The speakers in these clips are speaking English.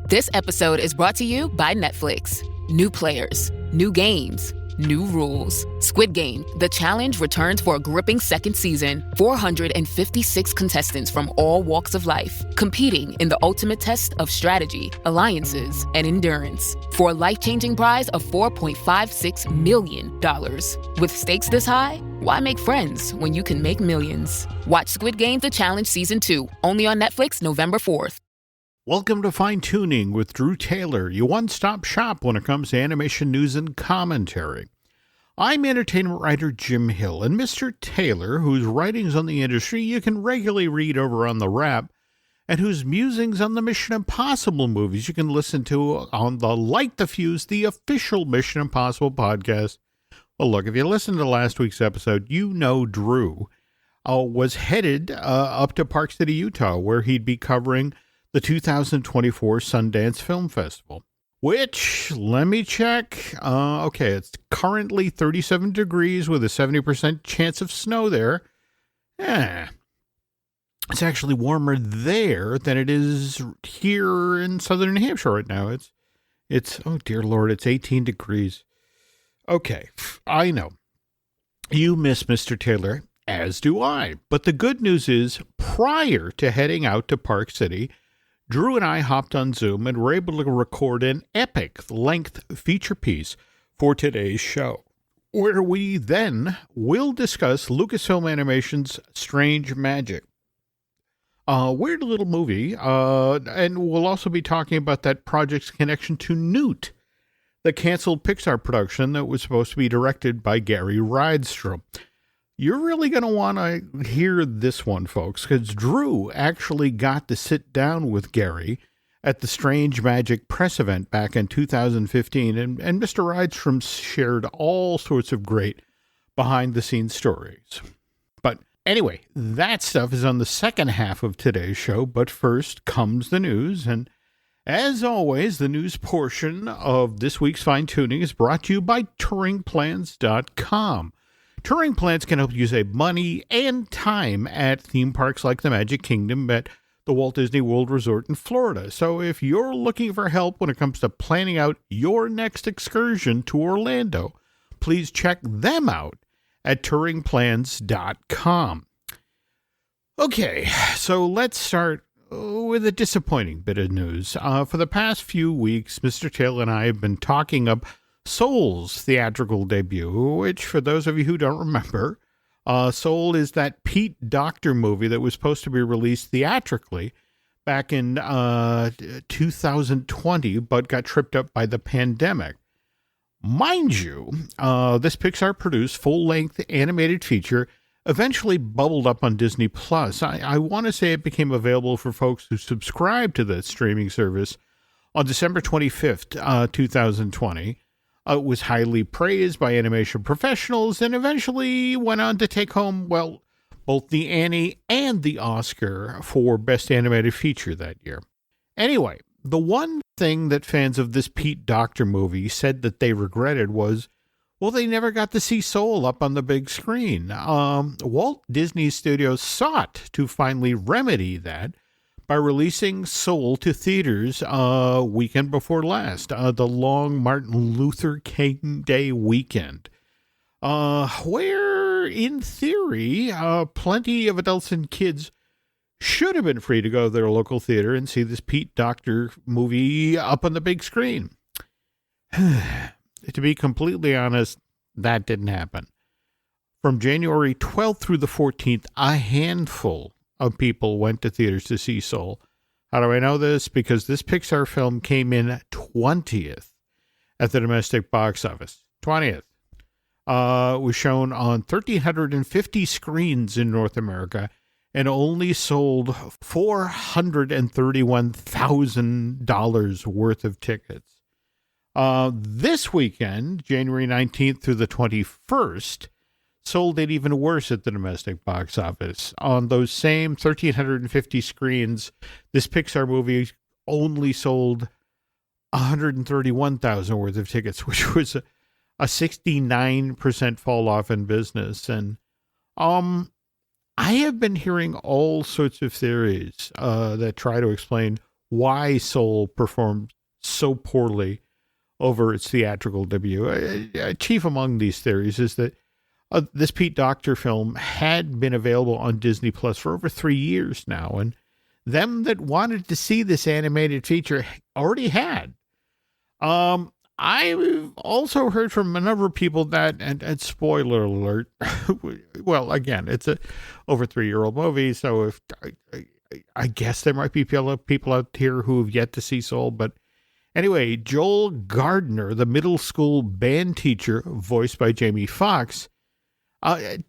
This episode is brought to you by Netflix. New players, new games, new rules. Squid Game, The Challenge returns for a gripping second season. 456 contestants from all walks of life, competing in the ultimate test of strategy, alliances, and endurance. For a life-changing prize of $4.56 million. With stakes this high, why make friends when you can make millions? Watch Squid Game, The Challenge Season 2, only on Netflix November 4th. Welcome to Fine Tuning with Drew Taylor, your one-stop shop when it comes to animation news and commentary. I'm entertainment writer Jim Hill, and Mr. Taylor, whose writings on the industry you can regularly read over on The Wrap, and whose musings on the Mission Impossible movies you can listen to on the Light the Fuse, the official Mission Impossible podcast. Well, look, if you listened to last week's episode, you know Drew was headed up to Park City, Utah, where he'd be covering the 2024 Sundance Film Festival, which, let me check. Okay, it's currently 37 degrees with a 70% chance of snow there. Yeah, it's actually warmer there than it is here in southern New Hampshire right now. It's oh dear Lord, it's 18 degrees. Okay, I know. You miss Mr. Taylor, as do I. But the good news is, prior to heading out to Park City, Drew and I hopped on Zoom and were able to record an epic-length feature piece for today's show, where we then will discuss Lucasfilm Animation's Strange Magic. Weird little movie, and we'll also be talking about that project's connection to Newt, the canceled Pixar production that was supposed to be directed by Gary Rydstrom. You're really going to want to hear this one, folks, because Drew actually got to sit down with Gary at the Strange Magic press event back in 2015, and Mr. Rydstrom shared all sorts of great behind-the-scenes stories. But anyway, that stuff is on the second half of today's show, but first comes the news, and as always, the news portion of this week's Fine Tuning is brought to you by TouringPlans.com. Touring plans can help you save money and time at theme parks like the Magic Kingdom at the Walt Disney World Resort in Florida. So if you're looking for help when it comes to planning out your next excursion to Orlando, please check them out at TouringPlans.com. Okay, so let's start with a disappointing bit of news. For the past few weeks, Mr. Taylor and I have been talking up Soul's theatrical debut, which, for those of you who don't remember, Soul is that Pete Docter movie that was supposed to be released theatrically back in 2020, but got tripped up by the pandemic. Mind you, this Pixar-produced full-length animated feature eventually bubbled up on Disney+. I want to say it became available for folks who subscribed to the streaming service on December 25th, 2020. It was highly praised by animation professionals and eventually went on to take home, well, both the Annie and the Oscar for Best Animated Feature that year. Anyway, the one thing that fans of this Pete Docter movie said that they regretted was, well, they never got to see Soul up on the big screen. Walt Disney Studios sought to finally remedy that by releasing Soul to theaters weekend before last, the long Martin Luther King Day weekend, where, in theory, plenty of adults and kids should have been free to go to their local theater and see this Pete Docter movie up on the big screen. To be completely honest, that didn't happen. From January 12th through the 14th, a handful of people went to theaters to see Soul. How do I know this? Because this Pixar film came in 20th at the domestic box office. 20th. Was shown on 1,350 screens in North America and only sold $431,000 worth of tickets. This weekend, January 19th through the 21st, Soul did even worse at the domestic box office. On those same 1,350 screens, this Pixar movie only sold 131,000 worth of tickets, which was a 69% fall off in business. And I have been hearing all sorts of theories that try to explain why Soul performed so poorly over its theatrical debut. Chief among these theories is that this Pete Docter film had been available on Disney Plus for over 3 years now, and them that wanted to see this animated feature already had. I've also heard from a number of people that, and spoiler alert, well, again, it's a over 3-year-old movie, so if I guess there might be people out here who have yet to see Soul, but anyway, Joel Gardner, the middle school band teacher, voiced by Jamie Foxx,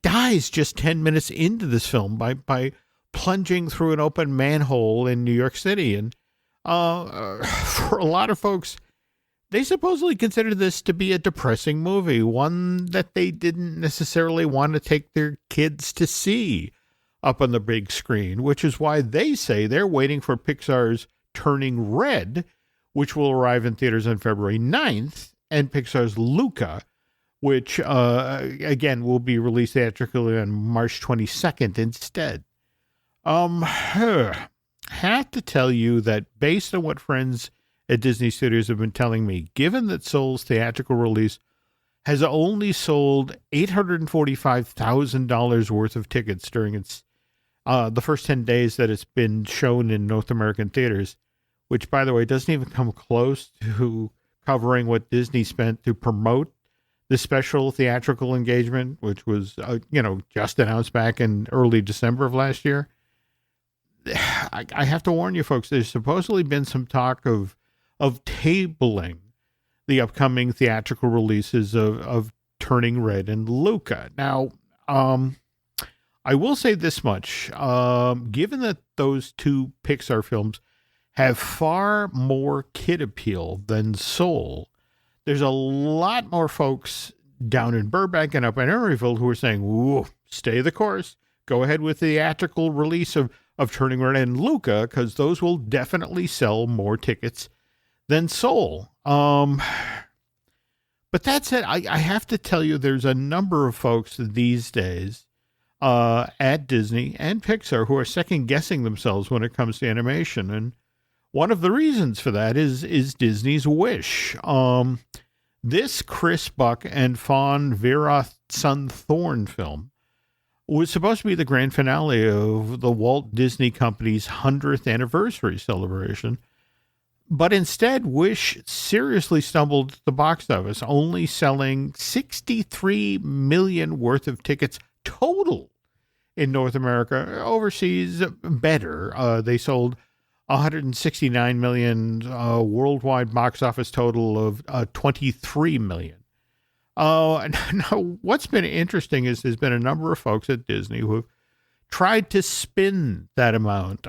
dies just 10 minutes into this film by plunging through an open manhole in New York City. And for a lot of folks, they supposedly consider this to be a depressing movie, one that they didn't necessarily want to take their kids to see up on the big screen, which is why they say they're waiting for Pixar's Turning Red, which will arrive in theaters on February 9th, and Pixar's Luca, which, again, will be released theatrically on March 22nd instead. Have to tell you that based on what friends at Disney Studios have been telling me, given that Soul's theatrical release has only sold $845,000 worth of tickets during its the first 10 days that it's been shown in North American theaters, which, by the way, doesn't even come close to covering what Disney spent to promote the special theatrical engagement, which was, just announced back in early December of last year. I have to warn you folks, there's supposedly been some talk of tabling the upcoming theatrical releases of Turning Red and Luca. Now, I will say this much. Given that those two Pixar films have far more kid appeal than Soul, there's a lot more folks down in Burbank and up in Emeryville who are saying, "Ooh, stay the course. Go ahead with the theatrical release of Turning Red and Luca, because those will definitely sell more tickets than Soul." But that said, I have to tell you, there's a number of folks these days at Disney and Pixar who are second guessing themselves when it comes to animation. And one of the reasons for that is Disney's wish. This Chris Buck and Fawn Veerasun Thorne film was supposed to be the grand finale of the Walt Disney Company's 100th anniversary celebration. But instead, Wish seriously stumbled at the box office, only selling 63 million worth of tickets total in North America. Overseas, better. They sold 169 million, worldwide box office total of 23 million. Now, what's been interesting is there's been a number of folks at Disney who have tried to spin that amount,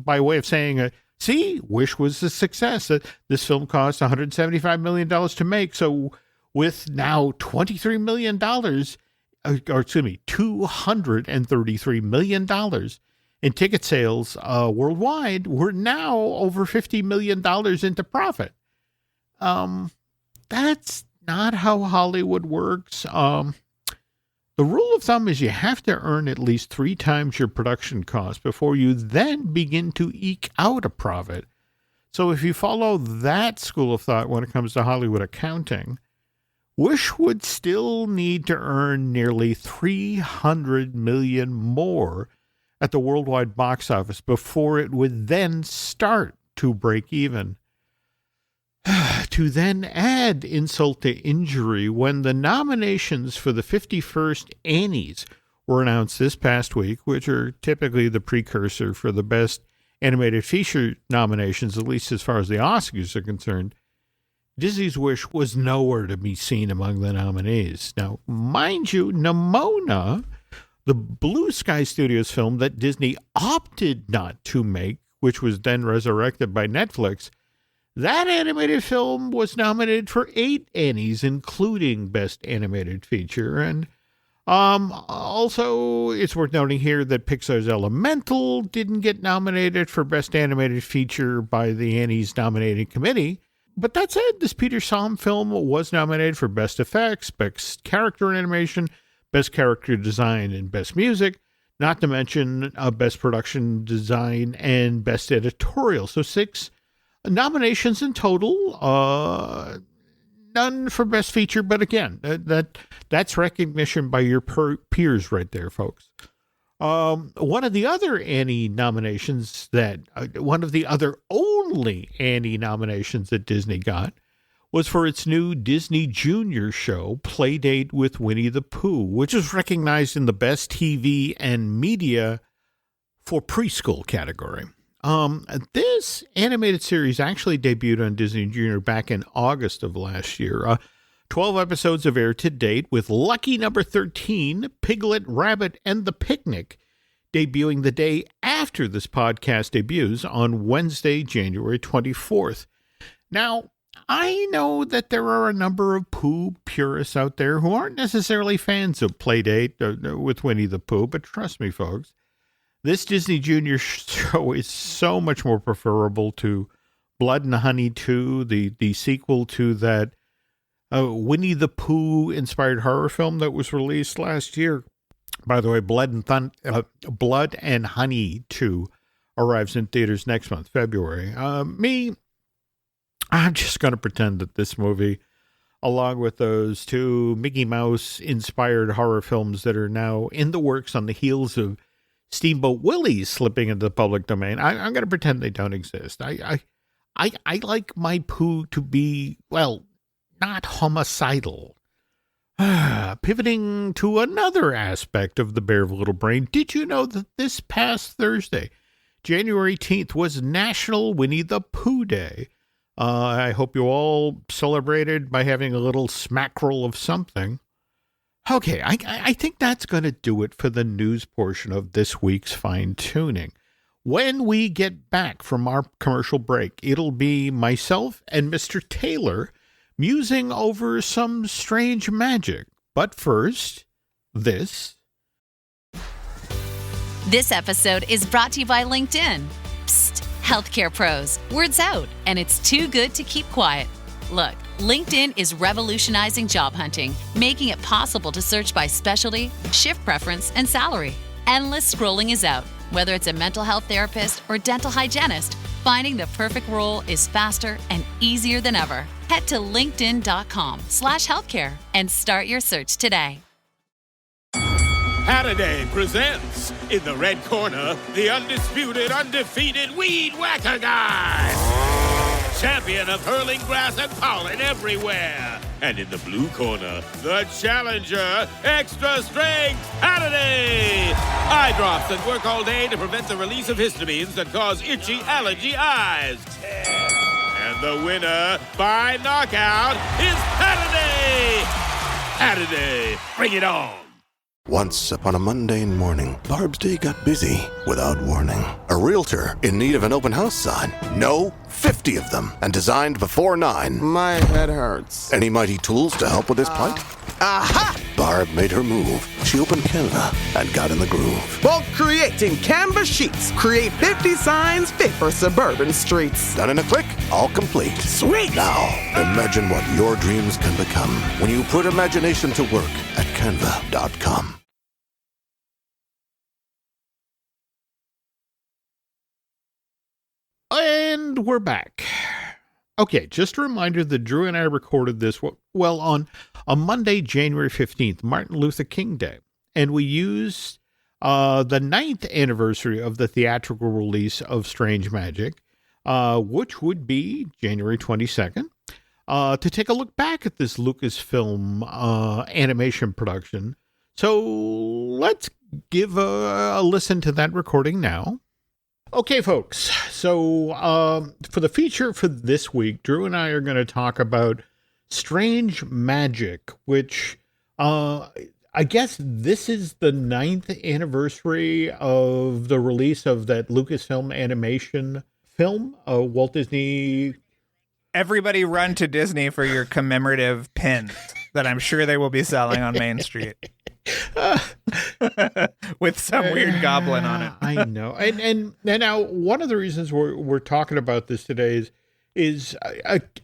by way of saying, see, Wish was a success. This film cost $175 million to make. So with now $23 million, $233 million in ticket sales worldwide, we're now over $50 million into profit. That's not how Hollywood works. The rule of thumb is you have to earn at least 3 times your production cost before you then begin to eke out a profit. So if you follow that school of thought when it comes to Hollywood accounting, Wish would still need to earn nearly $300 million more at the worldwide box office before it would then start to break even. To then add insult to injury, when the nominations for the 51st Annies were announced this past week, which are typically the precursor for the Best Animated Feature nominations, at least as far as the Oscars are concerned, Disney's Wish was nowhere to be seen among the nominees. Now, mind you, Nimona, the Blue Sky Studios film that Disney opted not to make, which was then resurrected by Netflix, that animated film was nominated for 8 Annies, including Best Animated Feature. And also, it's worth noting here that Pixar's Elemental didn't get nominated for Best Animated Feature by the Annies nominating committee. But that said, this Peter Sohm film was nominated for Best Effects, Best Character Animation, Best Character Design, and Best Music. not to mention Best Production Design and Best Editorial. So 6 nominations in total, none for Best Feature, but again, that's recognition by your peers right there, folks. One of the other Annie nominations one of the other only Annie nominations that Disney got was for its new Disney Junior show, Playdate with Winnie the Pooh, which was recognized in the Best TV and Media for Preschool category. This animated series actually debuted on Disney Junior back in August of last year. 12 episodes have aired to date, with lucky number 13, Piglet, Rabbit, and the Picnic, debuting the day after this podcast debuts on Wednesday, January 24th. Now, I know that there are a number of Pooh purists out there who aren't necessarily fans of Playdate with Winnie the Pooh, but trust me, folks, this Disney Junior show is so much more preferable to Blood and Honey 2, the sequel to that Winnie the Pooh inspired horror film that was released last year. By the way, Blood and Honey 2 arrives in theaters next month, February. I'm just going to pretend that this movie, along with those 2 Mickey Mouse inspired horror films that are now in the works on the heels of Steamboat Willie slipping into the public domain, I'm going to pretend they don't exist. I like my Pooh to be, well, not homicidal. Pivoting to another aspect of the Bear of Little Brain, did you know that this past Thursday, January 18th, was National Winnie the Pooh Day? I hope you all celebrated by having a little smackerel of something. Okay, I think that's going to do it for the news portion of this week's Fine Tuning. When we get back from our commercial break, it'll be myself and Mr. Taylor musing over some strange magic. But first, this. This episode is brought to you by LinkedIn. Psst, healthcare pros, word's out, and it's too good to keep quiet. Look, LinkedIn is revolutionizing job hunting, making it possible to search by specialty, shift preference, and salary. Endless scrolling is out. Whether it's a mental health therapist or dental hygienist, finding the perfect role is faster and easier than ever. Head to linkedin.com/healthcare and start your search today. Halliday presents, in the red corner, the undisputed, undefeated Weed Whacker Guy. Champion of hurling grass and pollen everywhere. And in the blue corner, the challenger, extra strength Halliday. Eye drops that work all day to prevent the release of histamines that cause itchy allergy eyes. And the winner by knockout is Halliday. Halliday, bring it on. Once upon a mundane morning, Barb's day got busy without warning. A realtor in need of an open house sign. No, 50 of them, and designed before 9. My head hurts. Any mighty tools to help with his plight? Aha! Barb made her move. She opened Canva and got in the groove. Bulk creating Canva sheets. Create 50 signs fit for suburban streets. Done in a click, all complete. Sweet! Now, imagine what your dreams can become when you put imagination to work at canva.com. And we're back. Okay, just a reminder that Drew and I recorded this, well, on Monday, January 15th, Martin Luther King Day. And we used the 9th anniversary of the theatrical release of Strange Magic, which would be January 22nd, to take a look back at this Lucasfilm animation production. So let's give a listen to that recording now. Okay, folks, so for the feature for this week, Drew and I are going to talk about Strange Magic, which I guess this is the 9th anniversary of the release of that Lucasfilm animation film, Walt Disney. Everybody run to Disney for your commemorative pins that I'm sure they will be selling on Main Street. With some weird goblin on it. I know. And now one of the reasons we're talking about this today is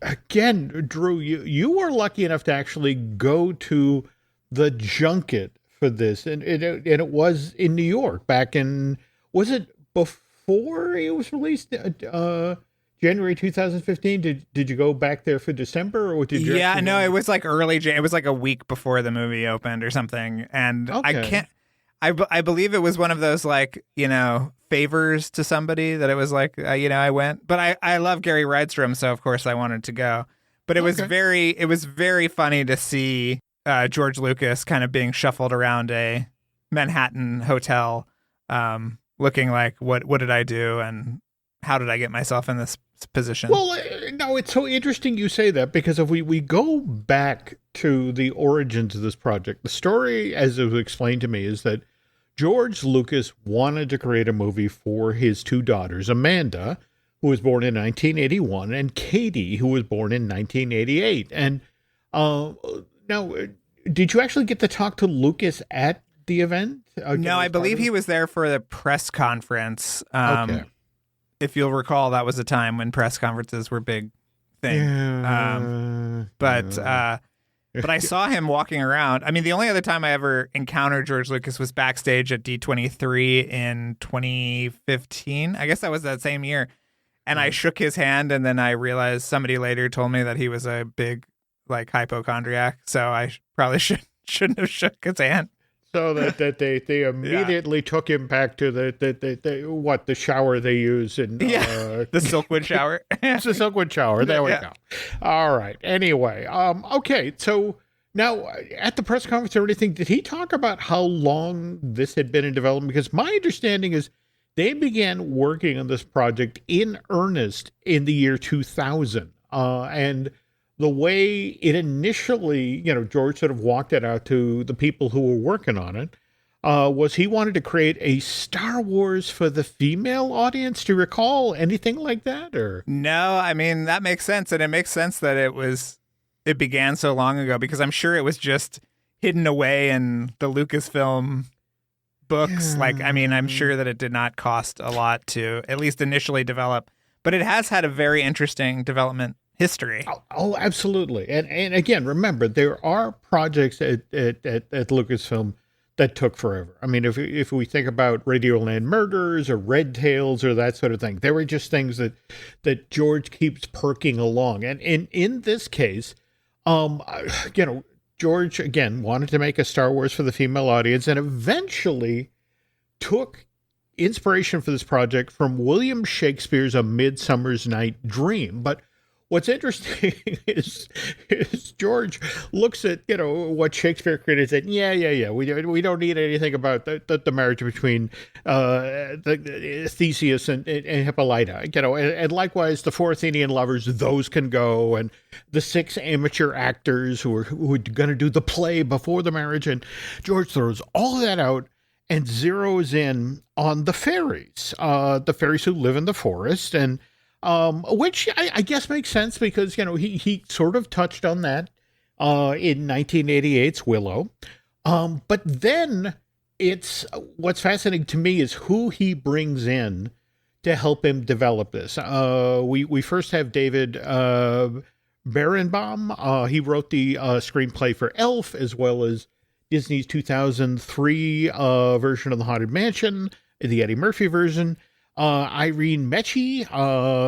again, Drew, you were lucky enough to actually go to the junket for this, and it was in New York back in, was it before it was released? January 2015. Did you go back there for December, or did you? Yeah, no, it was like early. It was like a week before the movie opened or something, and I can't. I believe it was one of those, like, favors to somebody that it was like, I went. But I love Gary Rydstrom, so of course I wanted to go. But it was very funny to see George Lucas kind of being shuffled around a Manhattan hotel, looking like, what did I do, and how did I get myself in this position? Well, no, it's so interesting you say that, because if we go back to the origins of this project, the story, as it was explained to me, is that George Lucas wanted to create a movie for his two daughters, Amanda, who was born in 1981, and Katie, who was born in 1988. And now, did you actually get to talk to Lucas at the event? No, I believe he was there for the press conference. Okay. If you'll recall, that was a time when press conferences were a big thing. But I saw him walking around. I mean, the only other time I ever encountered George Lucas was backstage at D23 in 2015. I guess that was that same year. And I shook his hand, and then I realized somebody later told me that he was a big, like, hypochondriac. So I probably shouldn't have shook his hand. So that they immediately took him back to the shower they use in the Silkwood shower. It's the Silkwood shower. There we go. All right. Anyway, okay. So now at the press conference or anything, did he talk about how long this had been in development? Because my understanding is they began working on this project in earnest in the year 2000, and the way it initially, George sort of walked it out to the people who were working on it, was he wanted to create a Star Wars for the female audience. Do you recall anything like that? Or no, I mean, that makes sense. And it makes sense that it began so long ago, because I'm sure it was just hidden away in the Lucasfilm books. Like, I mean, I'm sure that it did not cost a lot to at least initially develop, but it has had a very interesting development history. Oh, absolutely. And again, remember, there are projects at Lucasfilm that took forever. I mean, if we think about Radioland Murders or Red Tails or that sort of thing, there were just things that George keeps perking along. And in this case, George, again, wanted to make a Star Wars for the female audience, and eventually took inspiration for this project from William Shakespeare's A Midsummer's Night Dream. But what's interesting is George looks at, what Shakespeare created and said, yeah. We don't need anything about the marriage between the Theseus and Hippolyta, and likewise the 4 Athenian lovers, those can go, and the 6 amateur actors who are going to do the play before the marriage. And George throws all of that out and zeroes in on the fairies who live in the forest, and which I guess makes sense, because, he sort of touched on that in 1988's Willow. But then what's fascinating to me is who he brings in to help him develop this. We first have David Berenbaum. He wrote the screenplay for Elf, as well as Disney's 2003 version of The Haunted Mansion, the Eddie Murphy version. Irene Mecci,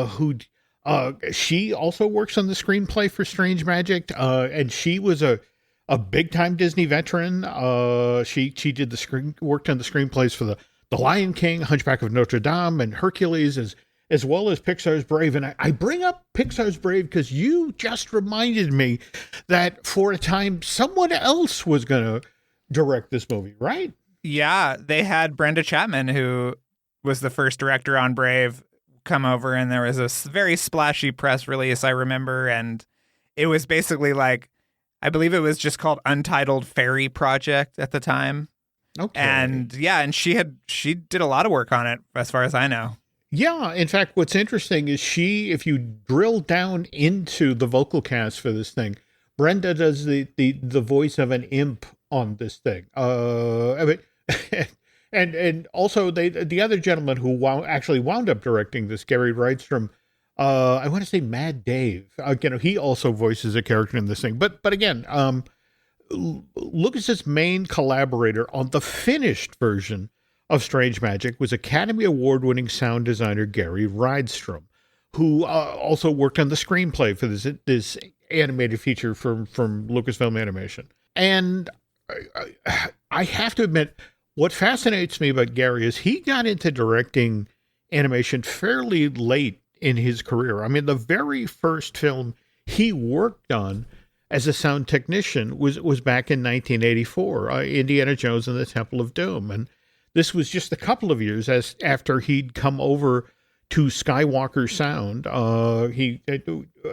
who she also works on the screenplay for Strange Magic, and she was a big time Disney veteran. She did worked on the screenplays for the Lion King, Hunchback of Notre Dame, and Hercules, as well as Pixar's Brave. And I bring up Pixar's Brave because you just reminded me that for a time someone else was going to direct this movie, right? Yeah, they had Brenda Chapman, who was the first director on Brave, come over, and there was a very splashy press release, I remember, and it was basically like, I believe it was just called Untitled Fairy Project at the time. Okay. And yeah, and she did a lot of work on it, as far as I know. Yeah, in fact, what's interesting is if you drill down into the vocal cast for this thing, Brenda does the voice of an imp on this thing. And also the other gentleman who actually wound up directing this, Gary Rydstrom, I want to say Mad Dave. He also voices a character in this thing. But again, Lucas's main collaborator on the finished version of Strange Magic was Academy Award-winning sound designer Gary Rydstrom, who also worked on the screenplay for this animated feature from Lucasfilm Animation. And I have to admit, what fascinates me about Gary is he got into directing animation fairly late in his career. I mean, the very first film he worked on as a sound technician was back in 1984, Indiana Jones and the Temple of Doom. And this was just a couple of years after he'd come over to Skywalker Sound. He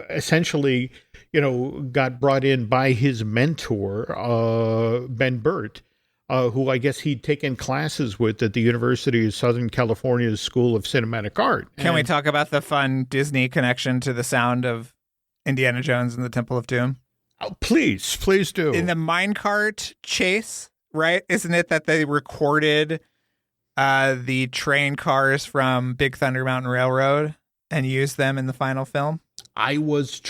essentially, got brought in by his mentor, Ben Burt, who I guess he'd taken classes with at the University of Southern California's School of Cinematic Art. Can we talk about the fun Disney connection to the sound of Indiana Jones and the Temple of Doom? Oh, please do. In the minecart chase, right? Isn't it that they recorded the train cars from Big Thunder Mountain Railroad and used them in the final film? I was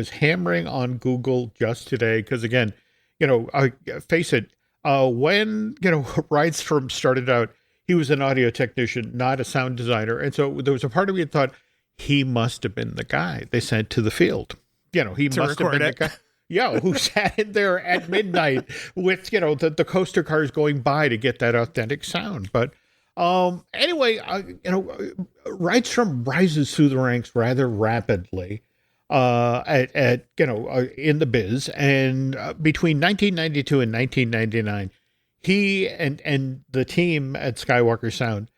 hammering on Google just today because, again, face it, when, Rydstrom started out, he was an audio technician, not a sound designer. And so there was a part of me that thought he must have been the guy they sent to the field. He must have been the guy. Yeah, who sat in there at midnight with, the coaster cars going by to get that authentic sound. But anyway, Rydstrom rises through the ranks rather rapidly in the biz. And between 1992 and 1999, he and the team at Skywalker Sound,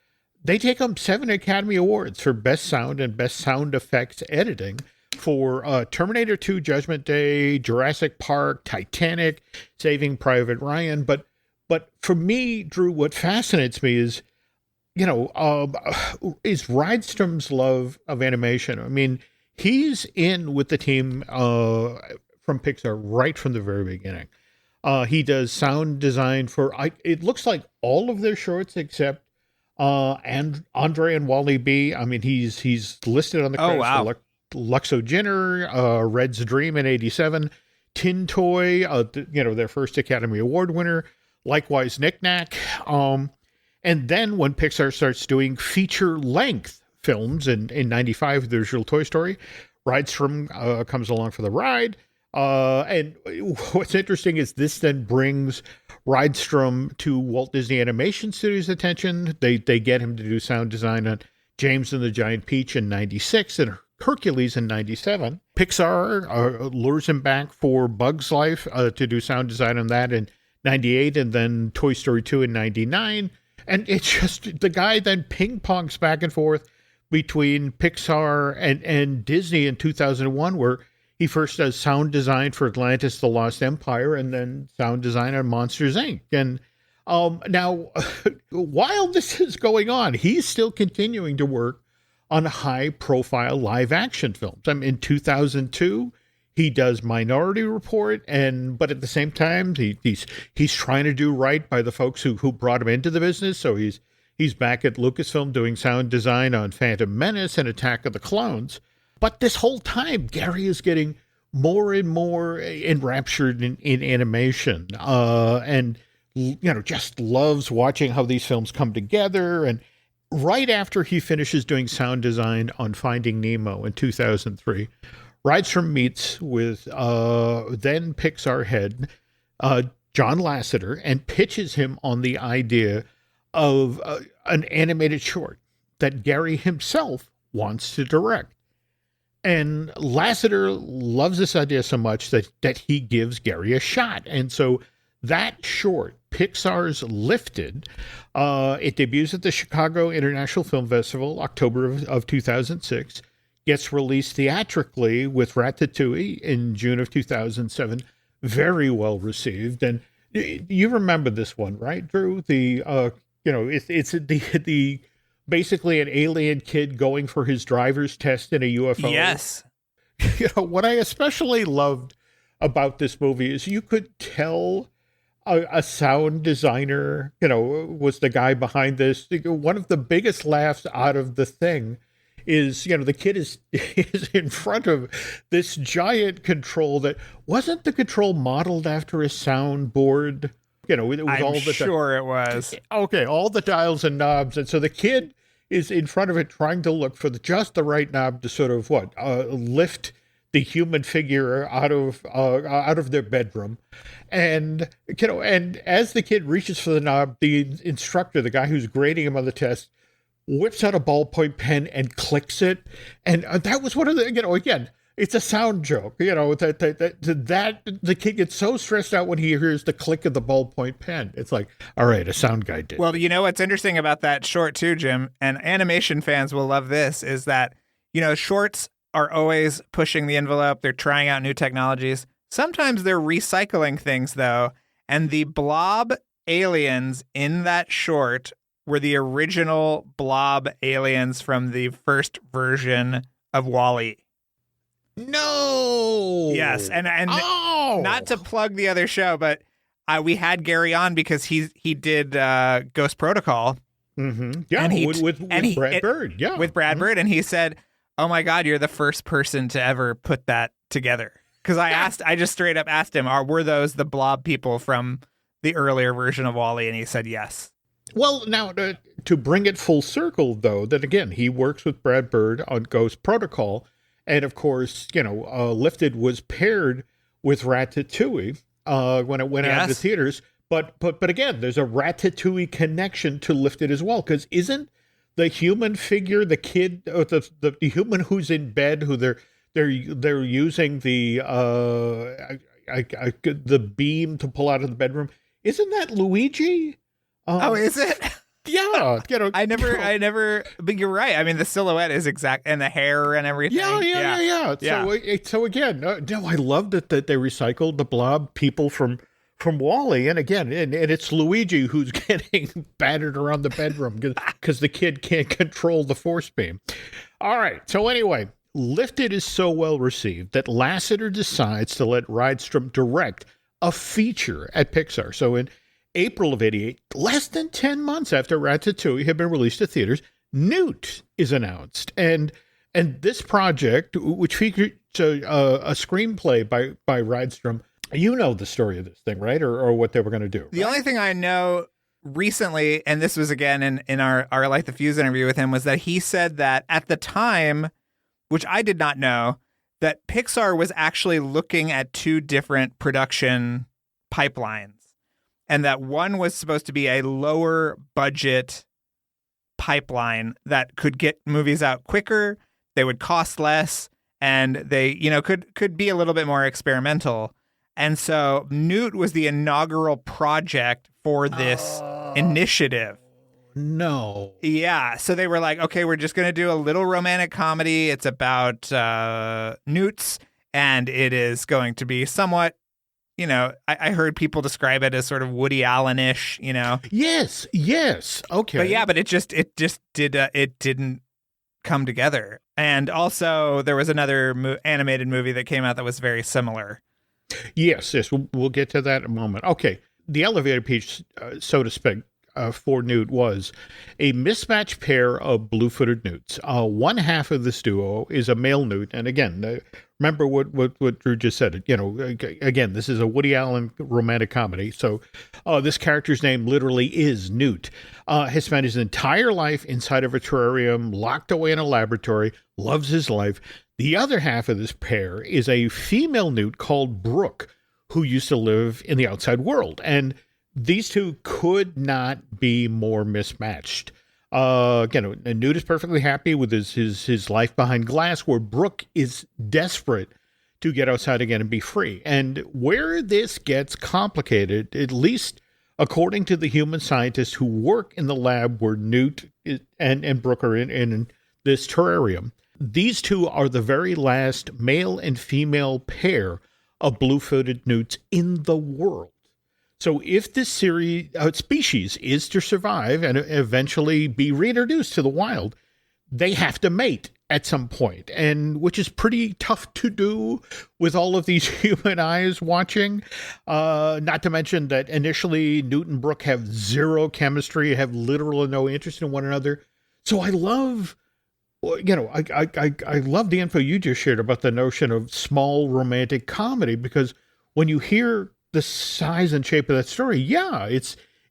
they take home 7 Academy Awards for Best Sound and Best Sound Effects Editing for Terminator 2, Judgment Day, Jurassic Park, Titanic, Saving Private Ryan. But for me, Drew, what fascinates me is, is Rydstrom's love of animation. I mean, he's in with the team from Pixar right from the very beginning. He does sound design for, it looks like all of their shorts except and Andre and Wally B. I mean, he's listed on the credits. Oh, wow. Luxo Jenner, Red's Dream in 87, Tin Toy, their first Academy Award winner, likewise Knick Knack. And then when Pixar starts doing feature-length films in 95, the original Toy Story, Rydstrom comes along for the ride. And what's interesting is this then brings Rydstrom to Walt Disney Animation Studios' attention. They get him to do sound design on James and the Giant Peach in 96 and Hercules in 97. Pixar lures him back for Bug's Life to do sound design on that in 98, and then Toy Story 2 in 99. And it's just, the guy then ping-pongs back and forth between Pixar and Disney in 2001, where he first does sound design for Atlantis, The Lost Empire, and then sound design on Monsters, Inc. And now, while this is going on, he's still continuing to work on high-profile live-action films. I mean, in 2002, he does Minority Report, but at the same time, he's trying to do right by the folks who brought him into the business. So he's back at Lucasfilm doing sound design on Phantom Menace and Attack of the Clones. But this whole time, Gary is getting more and more enraptured in animation, and just loves watching how these films come together. And right after he finishes doing sound design on Finding Nemo in 2003, Rydstrom meets with then Pixar head John Lasseter and pitches him on the idea of an animated short that Gary himself wants to direct. And Lasseter loves this idea so much that he gives Gary a shot. And so that short, Pixar's Lifted, it debuts at the Chicago International Film Festival, October of 2006, gets released theatrically with Ratatouille in June of 2007, very well received. And you remember this one, right, Drew? It's the basically an alien kid going for his driver's test in a UFO. Yes. What I especially loved about this movie is you could tell a sound designer, was the guy behind this. One of the biggest laughs out of the thing is, the kid is in front of this giant control that wasn't the control modeled after a soundboard. It was it was. Okay, all the dials and knobs. And so the kid is in front of it trying to look for just the right knob to sort of lift the human figure out of their bedroom. And, and as the kid reaches for the knob, the instructor, the guy who's grading him on the test, whips out a ballpoint pen and clicks it. And that was one of the, again, it's a sound joke, that the kid gets so stressed out when he hears the click of the ballpoint pen. It's like, all right, a sound guy did. Well, what's interesting about that short too, Jim, and animation fans will love this, is that, shorts are always pushing the envelope. They're trying out new technologies. Sometimes they're recycling things, though. And the blob aliens in that short were the original blob aliens from the first version of WALL-E. No. Yes, and not to plug the other show, but we had Gary on because he did Ghost Protocol. Mm-hmm. Yeah, and with Brad Bird. Yeah, with Brad Bird, and he said, "Oh my God, you're the first person to ever put that together." Because I just straight up asked him, were those the blob people from the earlier version of WALL-E? And he said yes. Well, now to bring it full circle, though, that again he works with Brad Bird on Ghost Protocol. And of course, Lifted was paired with Ratatouille when it went out to theaters. But again, there's a Ratatouille connection to Lifted as well. Because isn't the human figure, the kid, the human who's in bed, who they're using the beam to pull out of the bedroom? Isn't that Luigi? Is it? Yeah, I never. But you're right. I mean, the silhouette is exact, and the hair and everything. Yeah. So again, I loved it that they recycled the blob people from WALL-E, and again, and it's Luigi who's getting battered around the bedroom because the kid can't control the force beam. All right. So anyway, Lifted is so well received that Lasseter decides to let Rydstrom direct a feature at Pixar. So in April of '88, less than 10 months after Ratatouille had been released to theaters, Newt is announced. And this project, which features a screenplay by Rydstrom, you know the story of this thing, right? Or what they were going to do. The only thing I know recently, and this was again in our Light the Fuse interview with him, was that he said that at the time, which I did not know, that Pixar was actually looking at two different production pipelines. And that one was supposed to be a lower budget pipeline that could get movies out quicker, they would cost less, and they, could be a little bit more experimental. And so Newt was the inaugural project for this initiative. No. Yeah. So they were like, okay, we're just going to do a little romantic comedy. It's about newts, and it is going to be somewhat, I heard people describe it as sort of Woody Allen-ish, Yes. Okay. But it didn't come together. And also there was another animated movie that came out that was very similar. Yes. We'll get to that in a moment. Okay. The elevator pitch, so to speak, for Newt was a mismatched pair of blue-footed newts. One half of this duo is a male newt, and again, remember what Drew just said. Again, this is a Woody Allen romantic comedy, so this character's name literally is Newt. Has spent his entire life inside of a terrarium, locked away in a laboratory, loves his life. The other half of this pair is a female newt called Brooke, who used to live in the outside world, and these two could not be more mismatched. Newt is perfectly happy with his life behind glass, where Brooke is desperate to get outside again and be free. And where this gets complicated, at least according to the human scientists who work in the lab where Newt and Brooke are in this terrarium, these two are the very last male and female pair of blue-footed newts in the world. So if this species is to survive and eventually be reintroduced to the wild, they have to mate at some point, and which is pretty tough to do with all of these human eyes watching. Not to mention that initially Newt and Brooke have zero chemistry, have literally no interest in one another. So I love Well, I love the info you just shared about the notion of small romantic comedy, because when you hear the size and shape of that story, yeah,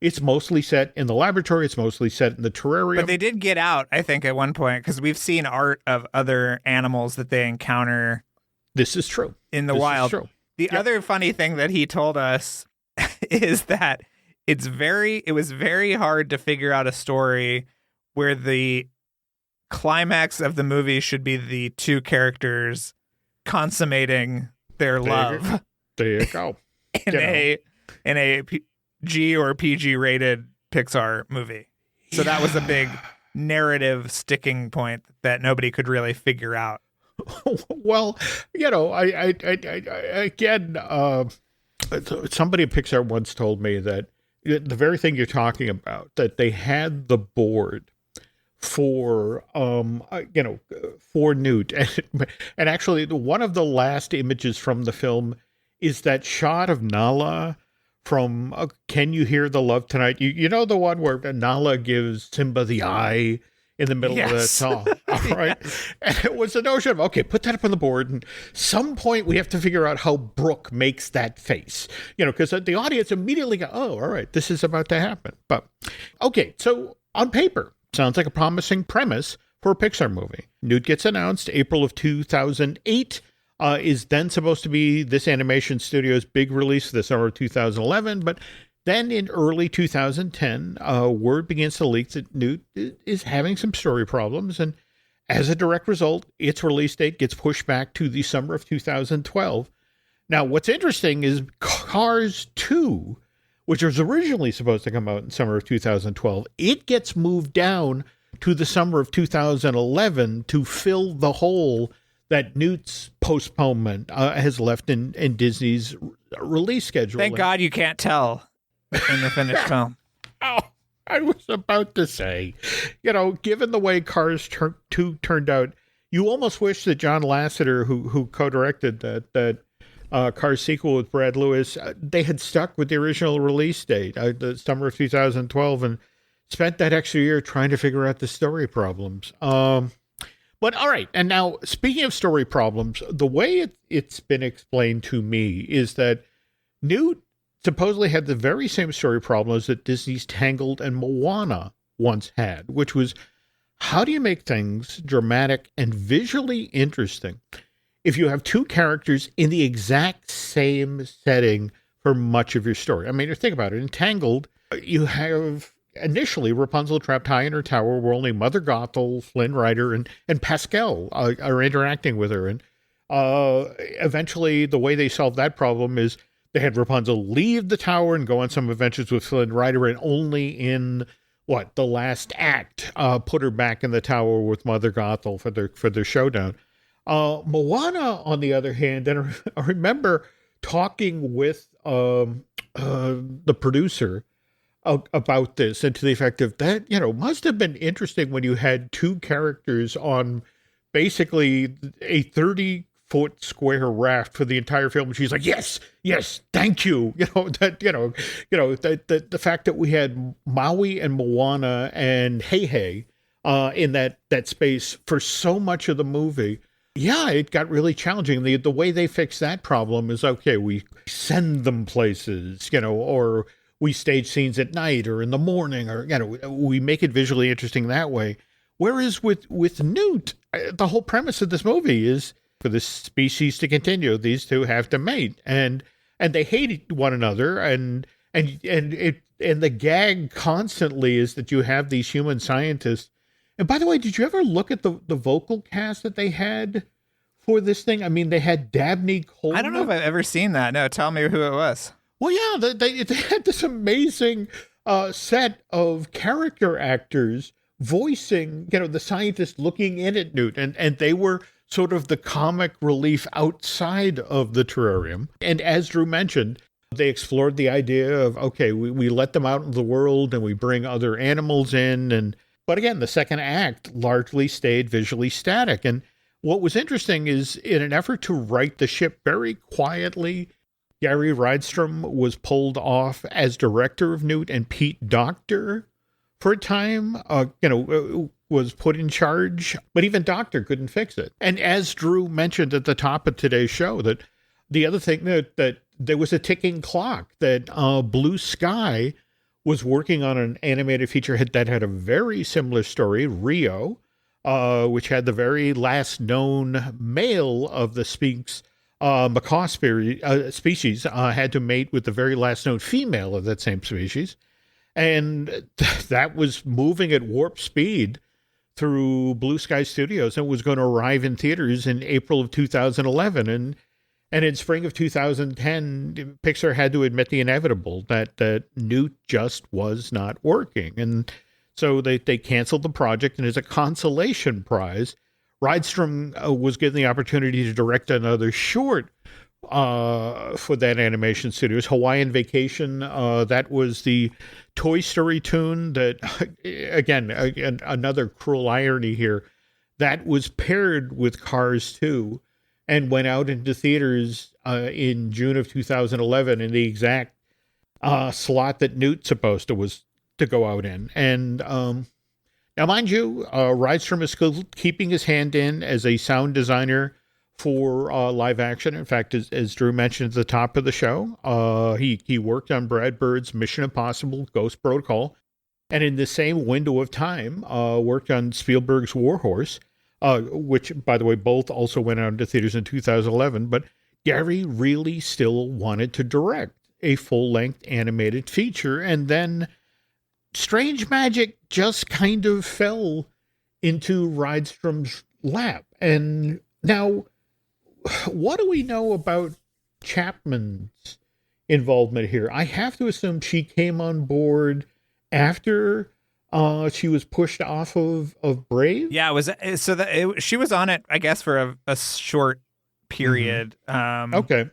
it's mostly set in the laboratory. It's mostly set in the terrarium. But they did get out, I think, at one point, because we've seen art of other animals that they encounter. This is true. In the wild. The other funny thing that he told us is that it was very hard to figure out a story where the climax of the movie should be the two characters consummating their love. There you go. in a G or PG rated Pixar movie. So that was a big narrative sticking point that nobody could really figure out. Well, I again, somebody at Pixar once told me that the very thing you're talking about, that they had the board for Newt, and actually one of the last images from the film is that shot of Nala from Can You Hear the Love Tonight? You know, the one where Nala gives Simba the eye in the middle of the song. All right. Yes. And it was the notion of, okay, put that up on the board, and some point we have to figure out how Brooke makes that face, because the audience immediately go, oh, all right, this is about to happen. But okay, so on paper, sounds like a promising premise for a Pixar movie. Newt gets announced April of 2008, is then supposed to be this animation studio's big release for the summer of 2011, but then in early 2010, word begins to leak that Newt is having some story problems, and as a direct result, its release date gets pushed back to the summer of 2012. Now, what's interesting is Cars 2, which was originally supposed to come out in summer of 2012, it gets moved down to the summer of 2011 to fill the hole that Newt's postponement has left in Disney's release schedule. Thank God you can't tell in the finished film. Oh, I was about to say, given the way Cars 2 turned out, you almost wish that John Lasseter, who co-directed that Cars sequel with Brad Lewis, they had stuck with the original release date, the summer of 2012, and spent that extra year trying to figure out the story problems. But all right, and now speaking of story problems, the way it's been explained to me is that Newt supposedly had the very same story problems that Disney's Tangled and Moana once had, which was, how do you make things dramatic and visually interesting if you have two characters in the exact same setting for much of your story? I mean, think about it. In Tangled, you have initially Rapunzel trapped high in her tower where only Mother Gothel, Flynn Rider, and Pascal are interacting with her. And eventually, the way they solved that problem is they had Rapunzel leave the tower and go on some adventures with Flynn Rider, and only in the last act put her back in the tower with Mother Gothel for their showdown. Moana, on the other hand, and I remember talking with the producer about this, and to the effect of that, must have been interesting when you had two characters on basically a 30-foot square raft for the entire film. And she's like, yes, thank you. The fact that we had Maui and Moana and Hey in that space for so much of the movie. Yeah, it got really challenging. The way they fix that problem is, okay, we send them places, or we stage scenes at night or in the morning, or, we make it visually interesting that way. Whereas with Newt, the whole premise of this movie is for this species to continue, these two have to mate, and they hate one another, and the gag constantly is that you have these human scientists. And by the way, did you ever look at the vocal cast that they had for this thing? I mean, they had Dabney Coleman. I don't know if I've ever seen that. No, tell me who it was. Well, yeah, they had this amazing set of character actors voicing, the scientists looking in at Newt, and they were sort of the comic relief outside of the terrarium. And as Drew mentioned, they explored the idea of, okay, we let them out into the world and we bring other animals in. But again, the second act largely stayed visually static. And what was interesting is, in an effort to right the ship very quietly, Gary Rydstrom was pulled off as director of Newt and Pete Docter for a time. was put in charge, but even Doctor couldn't fix it. And as Drew mentioned at the top of today's show, that the other thing that there was a ticking clock, that Blue Sky was working on an animated feature that had a very similar story, Rio, which had the very last known male of the Sphinx macaw species had to mate with the very last known female of that same species. And that was moving at warp speed through Blue Sky Studios and was going to arrive in theaters in April of 2011. And in spring of 2010, Pixar had to admit the inevitable, that Newt just was not working. And so they canceled the project, and as a consolation prize, Rydstrom was given the opportunity to direct another short for that animation studios, Hawaiian Vacation. That was the Toy Story tune that, again, another cruel irony here, that was paired with Cars 2 and went out into theaters in June of 2011 in the exact slot that Newt's supposed to go out in. And now, mind you, Rydstrom is still keeping his hand in as a sound designer for live action. In fact, as Drew mentioned at the top of the show, he worked on Brad Bird's Mission Impossible Ghost Protocol, and in the same window of time, worked on Spielberg's War Horse, which, by the way, both also went out into theaters in 2011. But Gary really still wanted to direct a full-length animated feature, and then Strange Magic just kind of fell into Rydstrom's lap. And now, what do we know about Chapman's involvement here? I have to assume she came on board after she was pushed off of Brave. Yeah, it was she was on it, I guess, for a short period. Okay.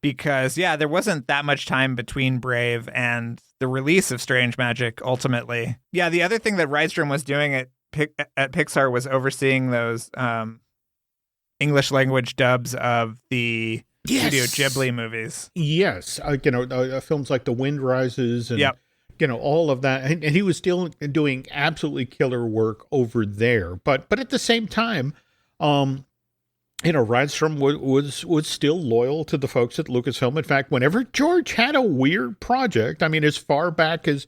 Because, there wasn't that much time between Brave and the release of Strange Magic, ultimately. Yeah, the other thing that Rydstrom was doing at Pixar was overseeing those English language dubs of the Studio Ghibli movies. Yes. Films like The Wind Rises and, all of that. And he was still doing absolutely killer work over there. But at the same time, Rydstrom was still loyal to the folks at Lucasfilm. In fact, whenever George had a weird project, I mean, as far back as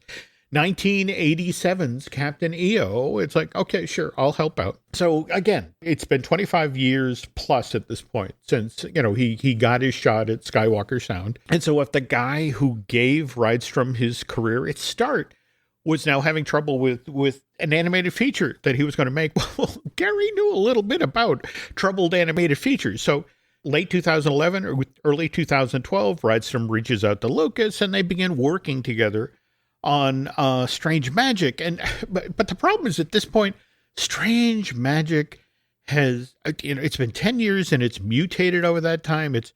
1987's Captain EO, it's like, okay, sure, I'll help out. So again, it's been 25 years plus at this point since, he got his shot at Skywalker Sound. And so if the guy who gave Rydstrom his career its start was now having trouble with an animated feature that he was going to make, well, Gary knew a little bit about troubled animated features. So late 2011 or early 2012, Rydstrom reaches out to Lucas and they begin working together on Strange Magic. But the problem is, at this point, Strange Magic has, it's been 10 years and it's mutated over that time. It's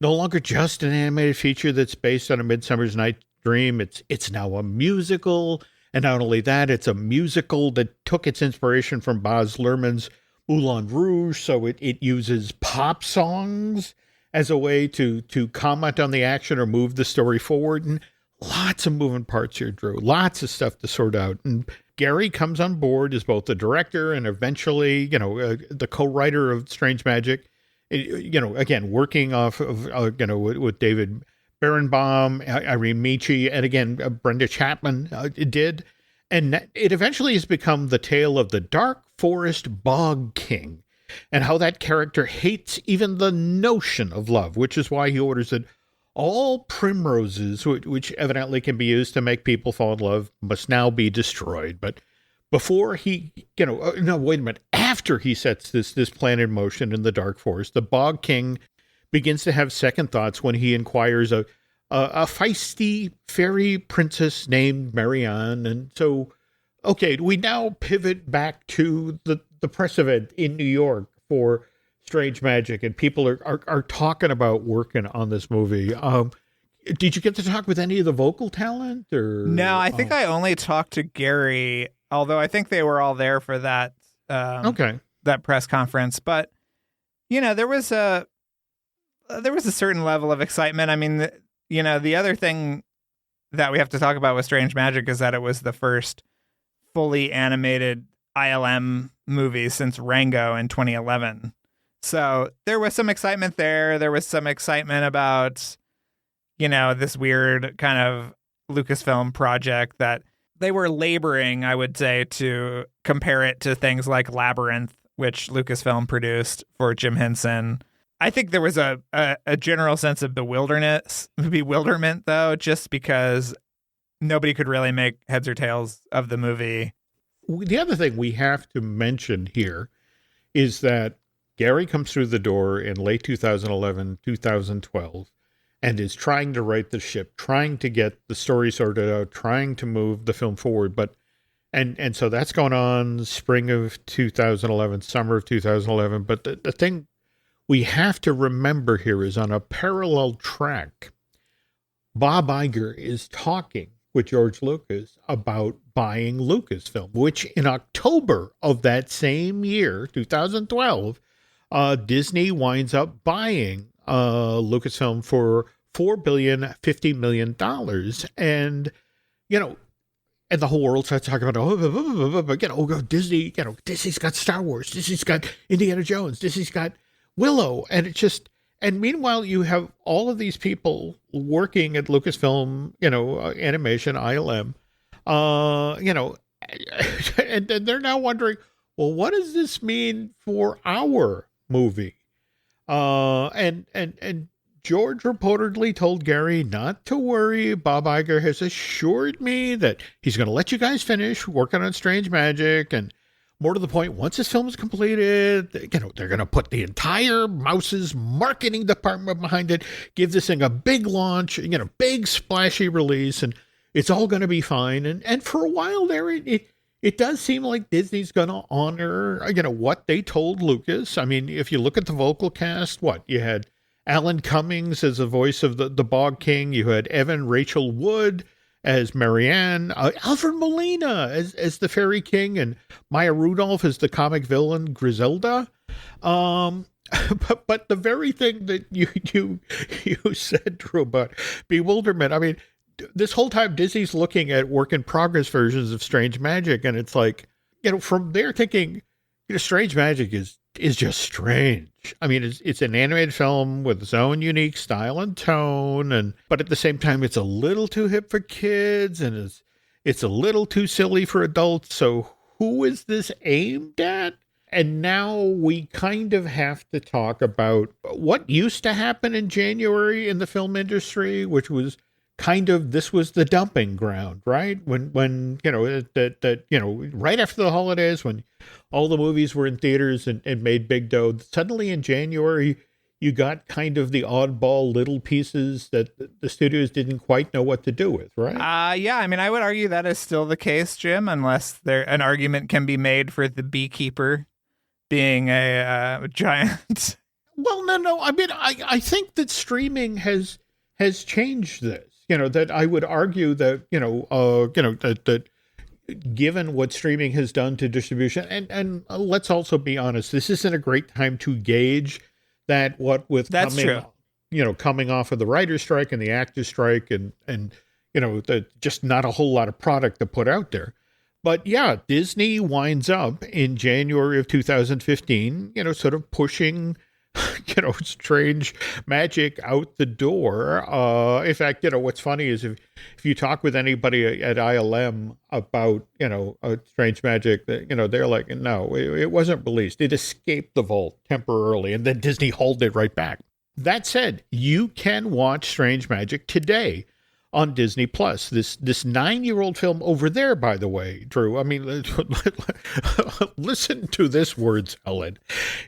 no longer just an animated feature that's based on A Midsummer's Night's Dream. It's now a musical. And not only that, it's a musical that took its inspiration from Baz Luhrmann's Moulin Rouge. So it uses pop songs as a way to comment on the action or move the story forward. And lots of moving parts here, Drew. Lots of stuff to sort out. And Gary comes on board as both the director and eventually, the co-writer of Strange Magic. Again, working off of, with David Berenbaum, Irene Michi, and again, Brenda Chapman did. And it eventually has become the tale of the Dark Forest Bog King and how that character hates even the notion of love, which is why he orders that all primroses, which evidently can be used to make people fall in love, must now be destroyed. But before he, after he sets this plan in motion in the Dark Forest, the Bog King begins to have second thoughts when he inquires a feisty fairy princess named Marianne. And so, okay, we now pivot back to the press event in New York for Strange Magic, and people are talking about working on this movie. Did you get to talk with any of the vocal talent? Or no, I think I only talked to Gary, although I think they were all there for that that press conference. But there was a certain level of excitement. I mean, the other thing that we have to talk about with Strange Magic is that it was the first fully animated ILM movies since Rango in 2011. So there was some excitement there. There was some excitement about, this weird kind of Lucasfilm project that they were laboring, I would say, to compare it to things like Labyrinth, which Lucasfilm produced for Jim Henson. I think there was a general sense of bewilderment, though, just because nobody could really make heads or tails of the movie. The other thing we have to mention here is that Gary comes through the door in late 2011, 2012, and is trying to right the ship, trying to get the story sorted out, trying to move the film forward. But and so that's going on spring of 2011, summer of 2011. But the thing we have to remember here is, on a parallel track, Bob Iger is talking with George Lucas about buying Lucasfilm, which in October of that same year, 2012, Disney winds up buying Lucasfilm for $4.05 billion. And, and the whole world starts talking about, Disney, Disney's got Star Wars, Disney's got Indiana Jones, Disney's got Willow. And it's just, and meanwhile, you have all of these people working at Lucasfilm, animation, ILM, and they're now wondering, well, what does this mean for our movie? And George reportedly told Gary not to worry. Bob Iger has assured me that he's going to let you guys finish working on Strange Magic. And more to the point, once this film is completed, they're going to put the entire Mouse's marketing department behind it, give this thing a big launch, big splashy release, and it's all going to be fine. And for a while there, it does seem like Disney's going to honor, what they told Lucas. I mean, if you look at the vocal cast, you had Alan Cummings as the voice of the Bog King. You had Evan Rachel Wood as Marianne, Alfred Molina as the Fairy King, and Maya Rudolph as the comic villain Griselda. But the very thing that you said, Drew, about bewilderment. I mean, this whole time Disney's looking at work in progress versions of Strange Magic, and it's like, from there thinking, Strange Magic is just strange. I mean, it's an animated film with its own unique style and tone, but at the same time, it's a little too hip for kids, and it's a little too silly for adults. So who is this aimed at? And now we kind of have to talk about what used to happen in January in the film industry, which was this was the dumping ground, right? When right after the holidays, when all the movies were in theaters and made big dough, suddenly in January, you got kind of the oddball little pieces that the studios didn't quite know what to do with, right? Yeah. I mean, I would argue that is still the case, Jim, unless an argument can be made for The Beekeeper being a giant. Well, no. I mean, I think that streaming has changed this. That I would argue that, that given what streaming has done to distribution, and let's also be honest, this isn't a great time to gauge that That's true. Coming off of the writer's strike and the actor's strike and just not a whole lot of product to put out there. But yeah, Disney winds up in January of 2015, sort of pushing Strange Magic out the door. In fact, what's funny is if you talk with anybody at ILM about, Strange Magic, they're like, no, it wasn't released. It escaped the vault temporarily, and then Disney hauled it right back. That said, you can watch Strange Magic today on Disney Plus. This 9-year-old film over there, by the way, Drew. I mean, listen to this word salad.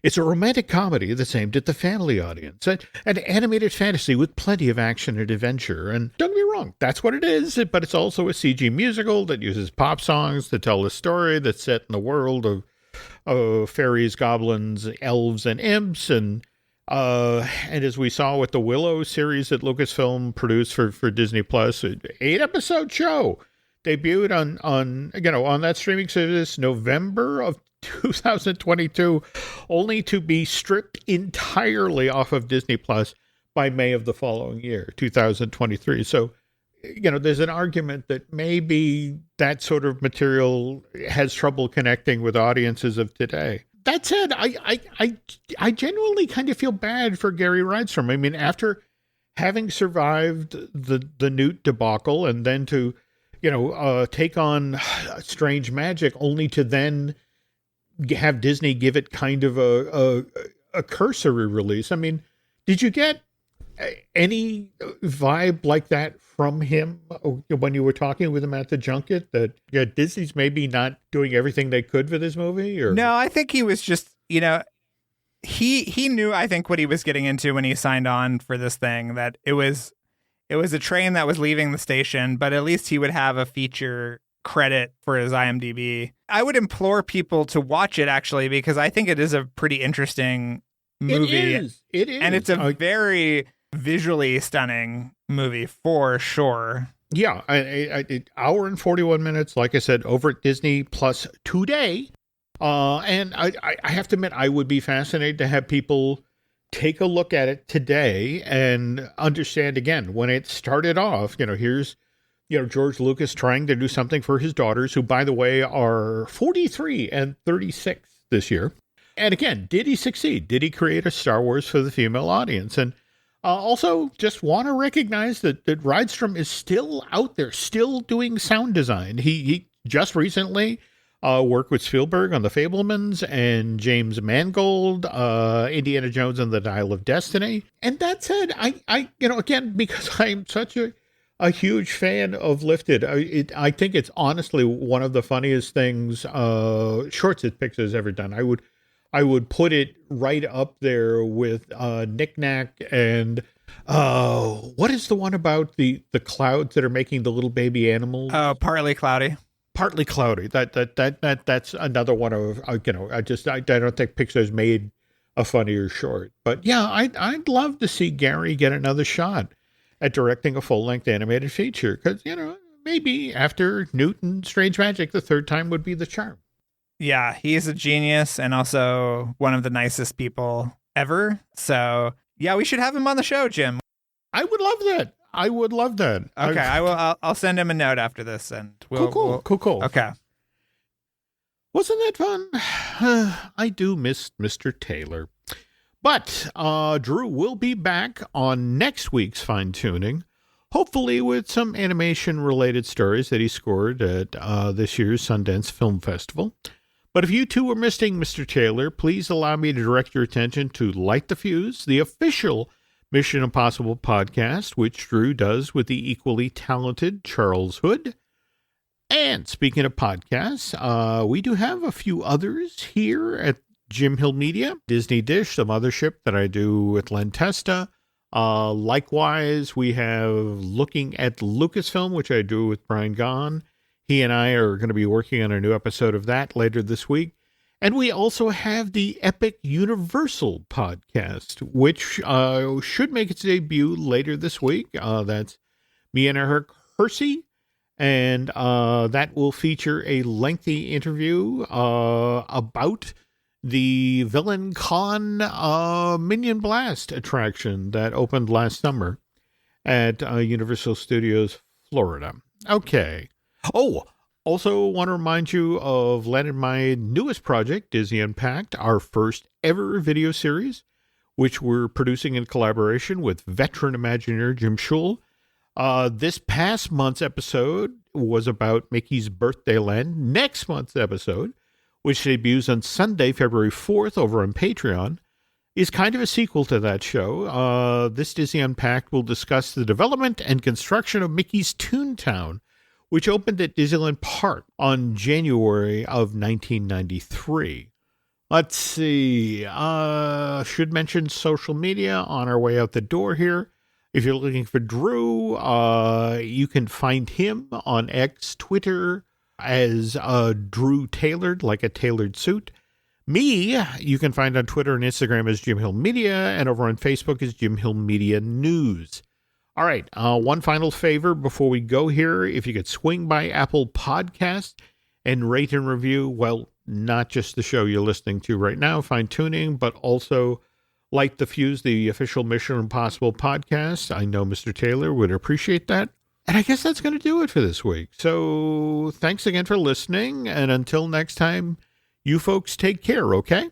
It's a romantic comedy that's aimed at the family audience, an animated fantasy with plenty of action and adventure. And don't get me wrong, that's what it is. But it's also a CG musical that uses pop songs to tell a story that's set in the world of fairies, goblins, elves, and imps, and as we saw with the Willow series that Lucasfilm produced for Disney Plus, an 8-episode show debuted on that streaming service November of 2022, only to be stripped entirely off of Disney Plus by May of the following year, 2023. So there's an argument that maybe that sort of material has trouble connecting with audiences of today. That said, I genuinely kind of feel bad for Gary Rydstrom. I mean, after having survived the Newt debacle and then to, take on Strange Magic, only to then have Disney give it kind of a cursory release. I mean, did you get any vibe like that from him when you were talking with him at the junket, that Disney's maybe not doing everything they could for this movie? Or no, I think he was just, he knew, I think, what he was getting into when he signed on for this thing, that it was a train that was leaving the station, but at least he would have a feature credit for his IMDb. I would implore people to watch it, actually, because I think it is a pretty interesting movie. It is. And it's a very visually stunning movie for sure. Yeah, an hour and 41 minutes, like I said, over at Disney Plus today. And I have to admit, I would be fascinated to have people take a look at it today and understand, again, when it started off, here's, George Lucas trying to do something for his daughters, who, by the way, are 43 and 36 this year. And again, did he succeed? Did he create a Star Wars for the female audience? And also, just want to recognize that Rydstrom is still out there, still doing sound design. He just recently worked with Spielberg on The Fabelmans and James Mangold, Indiana Jones and the Dial of Destiny. And that said, I again, because I'm such a huge fan of Lifted, I think it's honestly one of the funniest things shorts that Pixar's ever done. I would put it right up there with Knick Knack and what is the one about the clouds that are making the little baby animals? Partly Cloudy. Partly Cloudy. That's another one of I don't think Pixar's made a funnier short. But yeah, I'd love to see Gary get another shot at directing a full-length animated feature, because maybe after Newt and Strange Magic, the third time would be the charm. Yeah, he's a genius and also one of the nicest people ever. So, yeah, we should have him on the show, Jim. I would love that. Okay, I'll send him a note after this, and Cool. Okay. Wasn't that fun? I do miss Mr. Taylor. But Drew will be back on next week's Fine Tuning, hopefully with some animation-related stories that he scored at this year's Sundance Film Festival. But if you too were missing Mr. Taylor, please allow me to direct your attention to Light the Fuse, the official Mission Impossible podcast, which Drew does with the equally talented Charles Hood. And speaking of podcasts, we do have a few others here at Jim Hill Media, Disney Dish, the mothership that I do with Len Testa. Likewise, we have Looking at Lucasfilm, which I do with Brian Gahn. He and I are going to be working on a new episode of that later this week. And we also have the Epic Universal podcast, which should make its debut later this week. That's me and Eric Hersey. And that will feature a lengthy interview about the Villain Con Minion Blast attraction that opened last summer at Universal Studios Florida. Okay. Oh, also want to remind you of Len and my newest project, Disney Unpacked, our first ever video series, which we're producing in collaboration with veteran Imagineer Jim Schul. This past month's episode was about Mickey's Birthday Land. Next month's episode, which debuts on Sunday, February 4th over on Patreon, is kind of a sequel to that show. This Disney Unpacked will discuss the development and construction of Mickey's Toontown, which opened at Disneyland Park on January of 1993. Let's see. Should mention social media on our way out the door here. If you're looking for Drew, you can find him on X, Twitter, as Drew Tailored, like a tailored suit. Me, you can find on Twitter and Instagram as Jim Hill Media, and over on Facebook as Jim Hill Media News. All right, one final favor before we go here. If you could swing by Apple Podcasts and rate and review, well, not just the show you're listening to right now, Fine Tuning, but also Light the Fuse, the official Mission Impossible podcast. I know Mr. Taylor would appreciate that. And I guess that's going to do it for this week. So thanks again for listening. And until next time, you folks take care, okay?